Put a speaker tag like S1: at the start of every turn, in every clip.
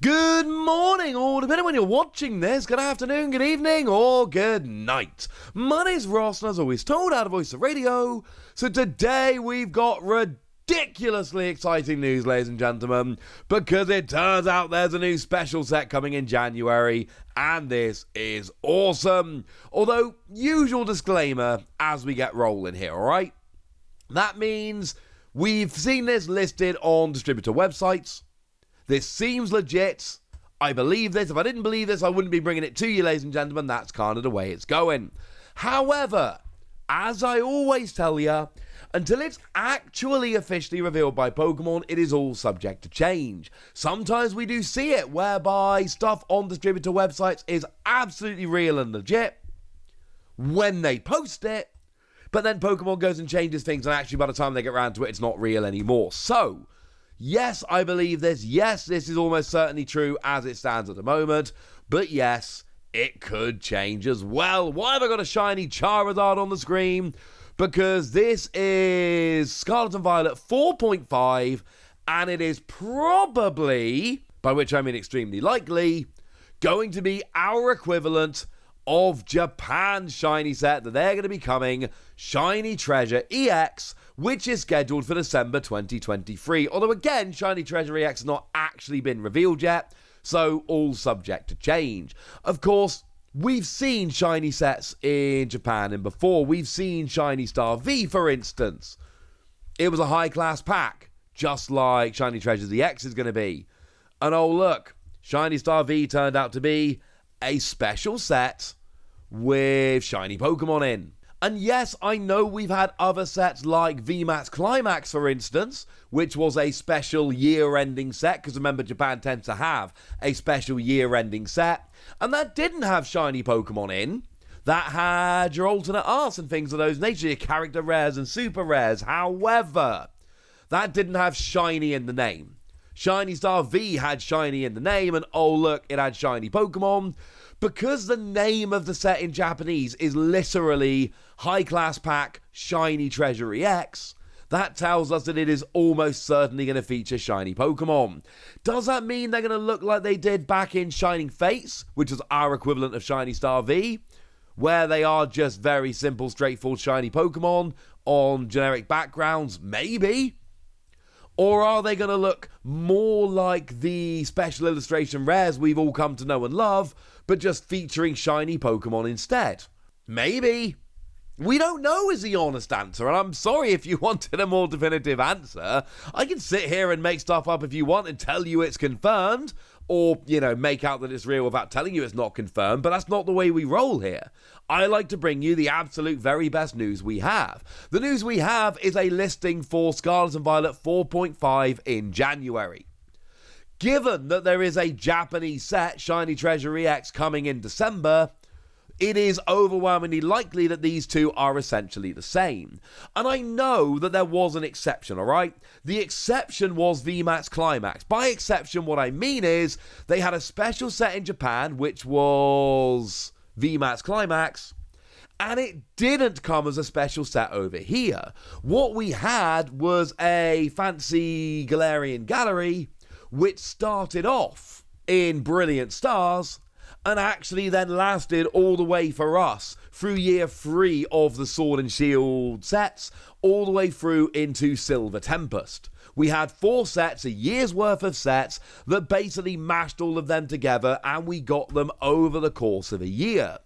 S1: Good morning, or depending when you're watching this, good afternoon, good evening, or good night. My name's Ross, and as always told, out of Voice of Radio. So today we've got ridiculously exciting news, ladies and gentlemen, because it turns out there's a new special set coming in January, and this is awesome. Although, usual disclaimer as we get rolling here, alright? That means we've seen this listed on distributor websites. This seems legit. I believe this. If I didn't believe this, I wouldn't be bringing it to you, ladies and gentlemen. That's kind of the way it's going. However, as I always tell you, until it's actually officially revealed by Pokémon, it is all subject to change. Sometimes we do see it, whereby stuff on distributor websites is absolutely real and legit when they post it, but then Pokémon goes and changes things, and actually by the time they get around to it, it's not real anymore. So, yes, I believe this. Yes, this is almost certainly true as it stands at the moment. But yes, it could change as well. Why have I got a shiny Charizard on the screen? Because this is Scarlet and Violet 4.5, and it is probably, by which I mean extremely likely, going to be our equivalent of Japan's shiny set that they're going to be coming, Shiny Treasure EX, which is scheduled for December 2023. Although again, Shiny Treasure EX has not actually been revealed yet, so all subject to change. Of course, we've seen shiny sets in Japan and before. We've seen Shiny Star V, for instance. It was a high-class pack, just like Shiny Treasure EX is going to be. And oh look, Shiny Star V turned out to be a special set with shiny Pokemon in. And yes, I know we've had other sets like VMAX Climax, for instance, which was a special year-ending set, because remember, Japan tends to have a special year-ending set, and that didn't have shiny Pokemon in. That had your alternate arts and things of those nature, your character rares and super rares. However, that didn't have shiny in the name. Shiny Star V had shiny in the name, and oh look, it had shiny Pokemon. Because the name of the set in Japanese is literally High Class Pack Shiny Treasure EX, that tells us that it is almost certainly going to feature shiny Pokemon. Does that mean they're going to look like they did back in Shining Fates, which was our equivalent of Shiny Star V, where they are just very simple, straightforward shiny Pokemon on generic backgrounds? Maybe. Or are they going to look more like the special illustration rares we've all come to know and love, but just featuring shiny Pokemon instead? Maybe. We don't know is the honest answer, and I'm sorry if you wanted a more definitive answer. I can sit here and make stuff up if you want and tell you it's confirmed, or, make out that it's real without telling you it's not confirmed, but that's not the way we roll here. I like to bring you the absolute very best news we have. The news we have is a listing for Scarlet and Violet 4.5 in January. Given that there is a Japanese set, Shiny Treasure EX, coming in December, it is overwhelmingly likely that these two are essentially the same. And I know that there was an exception, alright? The exception was VMAX Climax. By exception, what I mean is they had a special set in Japan, which was VMAX Climax, and it didn't come as a special set over here. What we had was a fancy Galarian Gallery, which started off in Brilliant Stars, and actually then lasted all the way for us through year 3 of the Sword and Shield sets, all the way through into Silver Tempest. We had 4 sets, a year's worth of sets, that basically mashed all of them together, and we got them over the course of a year.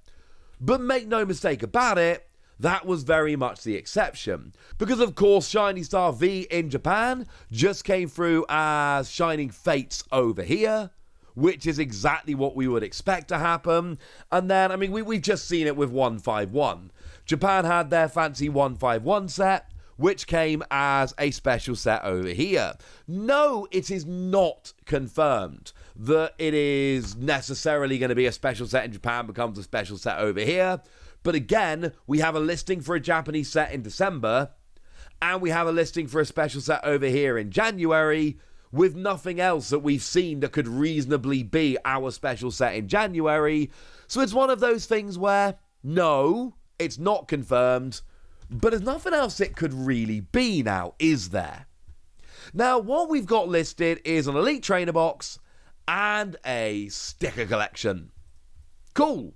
S1: But make no mistake about it, that was very much the exception. Because of course Shiny Star V in Japan just came through as Shining Fates over here, which is exactly what we would expect to happen. And then, we've just seen it with 151. Japan had their fancy 151 set, which came as a special set over here. No, it is not confirmed that it is necessarily going to be a special set in Japan becomes a special set over here. But again, we have a listing for a Japanese set in December, and we have a listing for a special set over here in January, with nothing else that we've seen that could reasonably be our special set in January. So it's one of those things where, no, it's not confirmed, but there's nothing else it could really be now, is there? Now, what we've got listed is an Elite Trainer box and a sticker collection. Cool.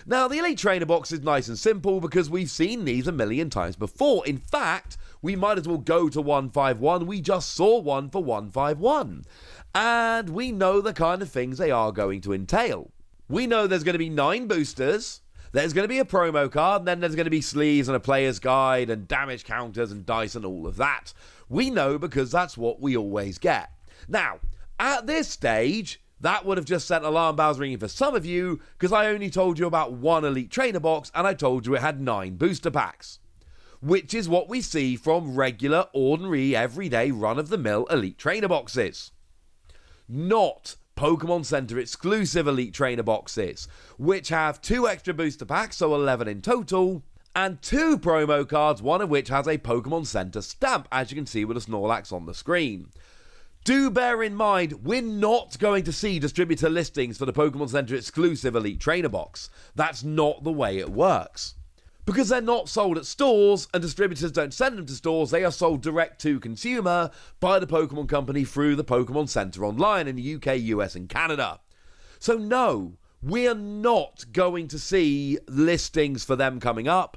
S1: Now, the Elite Trainer box is nice and simple because we've seen these a million times before. In fact, we might as well go to 151. We just saw one for 151. And we know the kind of things they are going to entail. We know there's going to be 9 boosters, there's going to be a promo card, and then there's going to be sleeves and a player's guide and damage counters and dice and all of that. We know because that's what we always get. Now, at this stage, that would have just sent alarm bells ringing for some of you because I only told you about one Elite Trainer box and I told you it had 9 booster packs, which is what we see from regular, ordinary, everyday, run-of-the-mill Elite Trainer boxes. Not Pokemon Center exclusive Elite Trainer boxes, which have 2 extra booster packs, so 11 in total, and 2 promo cards, one of which has a Pokemon Center stamp, as you can see with a Snorlax on the screen. Do bear in mind, we're not going to see distributor listings for the Pokemon Center exclusive Elite Trainer box. That's not the way it works. Because they're not sold at stores, and distributors don't send them to stores, they are sold direct to consumer by the Pokemon Company through the Pokemon Center online in the UK, US, and Canada. So no, we're not going to see listings for them coming up,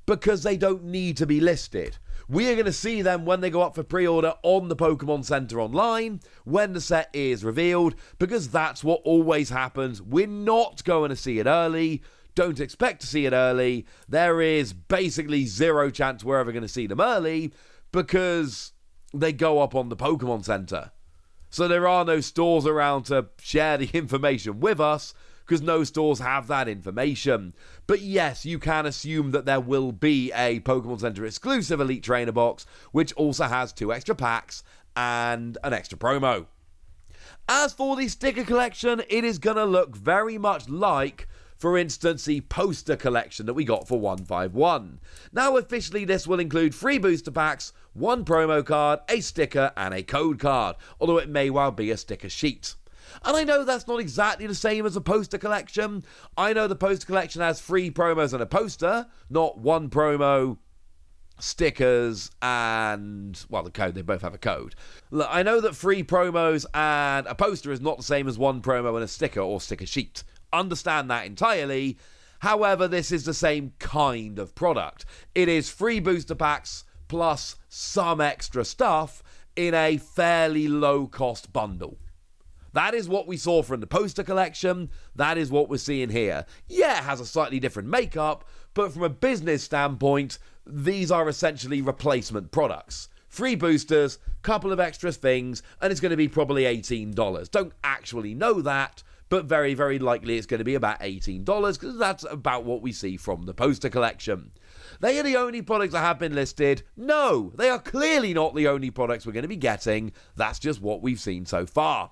S1: because they don't need to be listed. We are going to see them when they go up for pre-order on the Pokemon Center online, when the set is revealed, because that's what always happens. We're not going to see it early. Don't expect to see it early. There is basically 0 chance we're ever going to see them early, because they go up on the Pokemon Center. So there are no stores around to share the information with us, because no stores have that information. But yes, you can assume that there will be a Pokemon Center exclusive Elite Trainer box, which also has 2 extra packs and an extra promo. As for the sticker collection, it is going to look very much like, for instance, the poster collection that we got for 151. Now, officially, this will include 3 booster packs, 1 promo card, a sticker, and a code card, although it may well be a sticker sheet. And I know that's not exactly the same as a poster collection. I know the poster collection has 3 promos and a poster, not 1 promo, stickers, and, well, the code, they both have a code. Look, I know that 3 promos and a poster is not the same as 1 promo and a sticker or sticker sheet. Understand that entirely. However, this is the same kind of product. It is 3 booster packs plus some extra stuff in a fairly low-cost bundle. That is what we saw from the poster collection. That is what we're seeing here. Yeah, it has a slightly different makeup, but from a business standpoint, these are essentially replacement products. 3 boosters, couple of extra things, and it's going to be probably $18. Don't actually know that, but very, very likely it's going to be about $18, because that's about what we see from the poster collection. They are the only products that have been listed. No, they are clearly not the only products we're going to be getting. That's just what we've seen so far.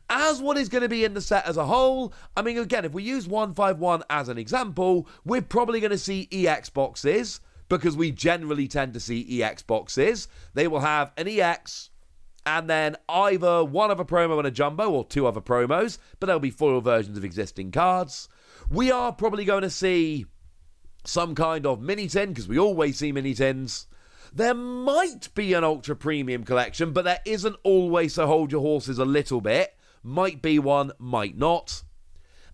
S1: As what is going to be in the set as a whole, I mean, again, if we use 151 as an example, we're probably going to see EX boxes, because we generally tend to see EX boxes. They will have an EX, and then either 1 other promo and a jumbo, or 2 other promos, but they'll be foil versions of existing cards. We are probably going to see some kind of mini-tin, because we always see mini-tins. There might be an ultra premium collection, but there isn't always, so hold your horses a little bit. Might be one, might not.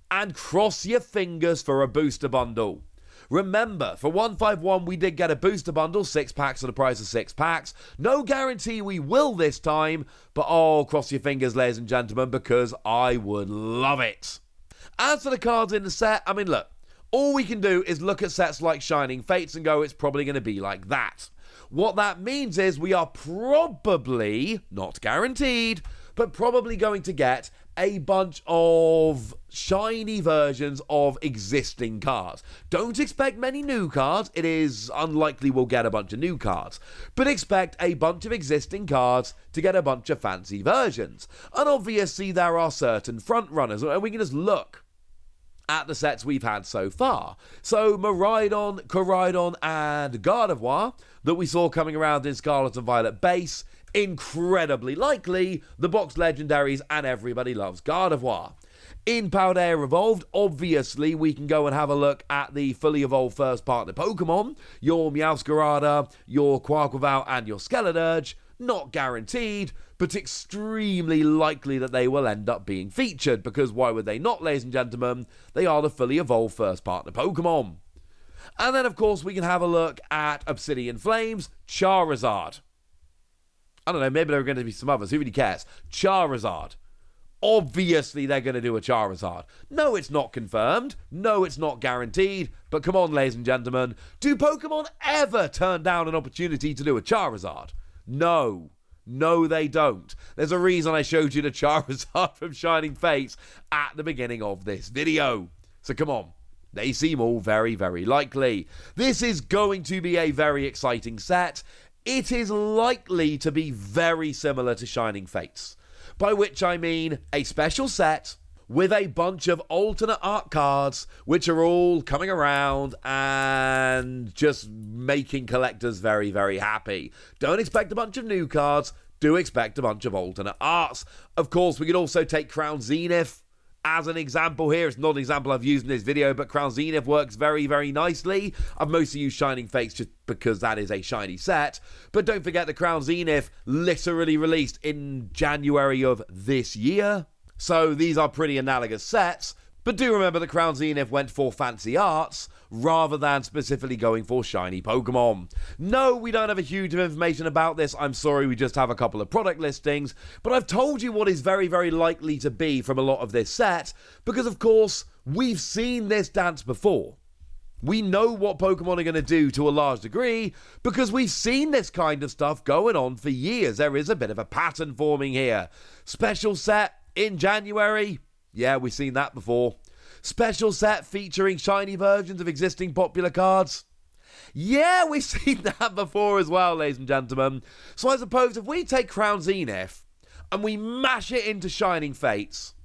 S1: And cross your fingers for a booster bundle. Remember, for 151 we did get a booster bundle, 6 packs at the price of 6 packs. No guarantee we will this time, but oh, cross your fingers, ladies and gentlemen, because I would love it. As for the cards in the set, I mean, look, all we can do is look at sets like Shining Fates and go, it's probably going to be like that. What that means is we are probably, not guaranteed, but probably going to get a bunch of shiny versions of existing cards. Don't expect many new cards. It is unlikely we'll get a bunch of new cards. But expect a bunch of existing cards to get a bunch of fancy versions. And obviously there are certain front runners, and we can just look at the sets we've had so far. So Miraidon, Koraidon, and Gardevoir that we saw coming around in Scarlet and Violet base, incredibly likely the box legendaries, and everybody loves Gardevoir. In Paldea Evolved, obviously we can go and have a look at the fully evolved first partner Pokemon, your Meowscarada, your Quaquaval, and your Skeledirge. not guaranteed, but extremely likely that they will end up being featured, because why would they not, ladies and gentlemen? They are the fully evolved first partner Pokemon. And then, of course, we can have a look at Obsidian Flames, Charizard. I don't know, maybe there are going to be some others, who really cares? Charizard. Obviously, they're going to do a Charizard. No, it's not confirmed. No, it's not guaranteed. But come on, ladies and gentlemen. Do Pokemon ever turn down an opportunity to do a Charizard? No. No, they don't. There's a reason I showed you the Charizard from Shining Fates at the beginning of this video. So come on. They seem all very, very likely. This is going to be a very exciting set. It is likely to be very similar to Shining Fates. By which I mean a special set with a bunch of alternate art cards, which are all coming around and just making collectors very, very happy. Don't expect a bunch of new cards. Do expect a bunch of alternate arts. Of course, we could also take Crown Zenith as an example here. It's not an example I've used in this video, but Crown Zenith works very, very nicely. I've mostly used Shining Fates just because that is a shiny set. But don't forget the Crown Zenith literally released in January of this year. So these are pretty analogous sets. But do remember the Crown Zenith went for fancy arts rather than specifically going for shiny Pokemon. No, we don't have a huge of information about this. I'm sorry, we just have a couple of product listings. But I've told you what is very, very likely to be from a lot of this set, because of course, we've seen this dance before. We know what Pokemon are going to do to a large degree because we've seen this kind of stuff going on for years. There is a bit of a pattern forming here. Special set in January. Yeah, we've seen that before. Special set featuring shiny versions of existing popular cards. Yeah, we've seen that before as well, ladies and gentlemen. So I suppose if we take Crown Zenith and we mash it into Shining Fates,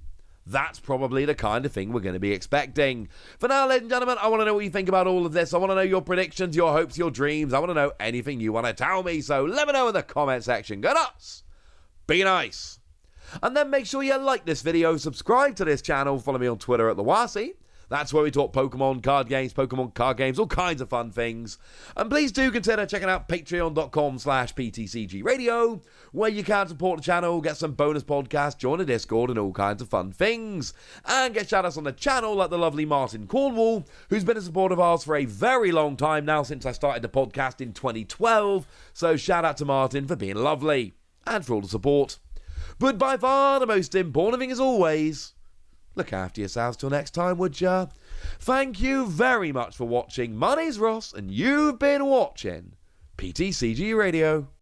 S1: that's probably the kind of thing we're going to be expecting. For now, ladies and gentlemen, I want to know what you think about all of this. I want to know your predictions, your hopes, your dreams. I want to know anything you want to tell me. So let me know in the comment section. Go nuts! Be nice! And then make sure you like this video, subscribe to this channel, follow me on Twitter at TheWasi. That's where we talk Pokemon card games, all kinds of fun things. And please do consider checking out patreon.com/PTCGradio, where you can support the channel, get some bonus podcasts, join a Discord, and all kinds of fun things. And get shout outs on the channel like the lovely Martin Cornwall, who's been a supporter of ours for a very long time now, since I started the podcast in 2012. So shout out to Martin for being lovely and for all the support. But by far the most important thing, as always, look after yourselves till next time, would ya? Thank you very much for watching. My name's Ross, and you've been watching PTCG Radio.